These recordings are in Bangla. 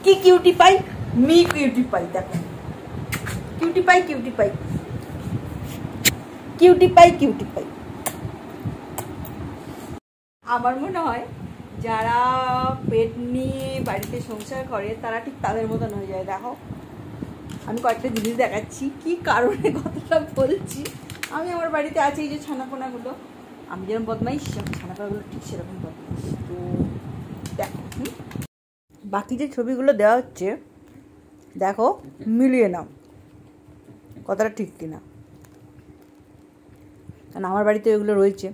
কি cutie pie, me cutie pie. দেখো cutie pie, cutie pie, cutie pie, cutie pie. আমার মনে হয় যারা পেট নিয়ে বাড়িতে সংসার করে তারা ঠিক তাদের মতন হয়ে যায়। দেখো আমি কয়েকটা জিনিস দেখাচ্ছি, কি কারণে কথাটা বলছি। আমি আমার বাড়িতে আছি এই যে ছানাপোনাগুলো, আমি যেরকম বদমাইশ ছানাপোনাগুলো ঠিক সেরকম বদমাইশ। তো দেখো বাকি যে ছবিগুলো দেওয়া হচ্ছে দেখো মিলিয়ে নাও কথাটা ঠিক কিনা, কারণ আমার বাড়িতে এগুলো রয়েছে।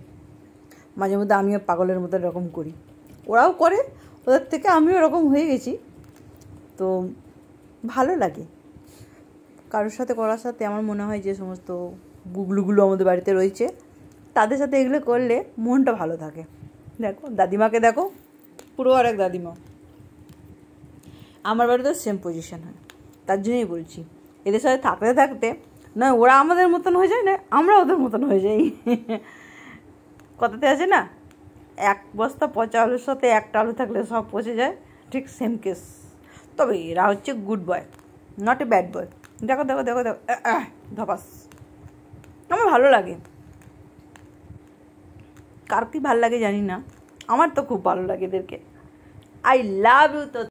মাঝে মধ্যে আমিও পাগলের মতো এরকম করি, ওরাও করে, ওদের থেকে আমিও এরকম হয়ে গেছি। তো ভালো লাগে কারোর সাথে করার সাথে। আমার মনে হয় যে সমস্ত গুগলুগুলো আমাদের বাড়িতে রয়েছে তাদের সাথে এগুলো করলে মনটা ভালো থাকে। দেখো দাদিমাকে দেখো, পুরো আর এক দাদিমা। আমার বাড়িতেও সেম পজিশন হয়, তার জন্যই বলছি এদের সাথে থাকতে থাকতে না ওরা আমাদের মতন হয়ে যায়, না আমরা ওদের মতন হয়ে যাই। কথাতে আছে না, এক বস্তা পচা আলুর সাথে একটা আলু থাকলে সব পচে যায়, ঠিক সেম কেস। তবে এরা হচ্ছে good boy, not a bad boy. দেখো দেখো দেখো দেখো ধপাস। আমার ভালো লাগে, কার কি ভালো লাগে জানি না, আমার তো খুব ভালো লাগে এদেরকে। I love you. তো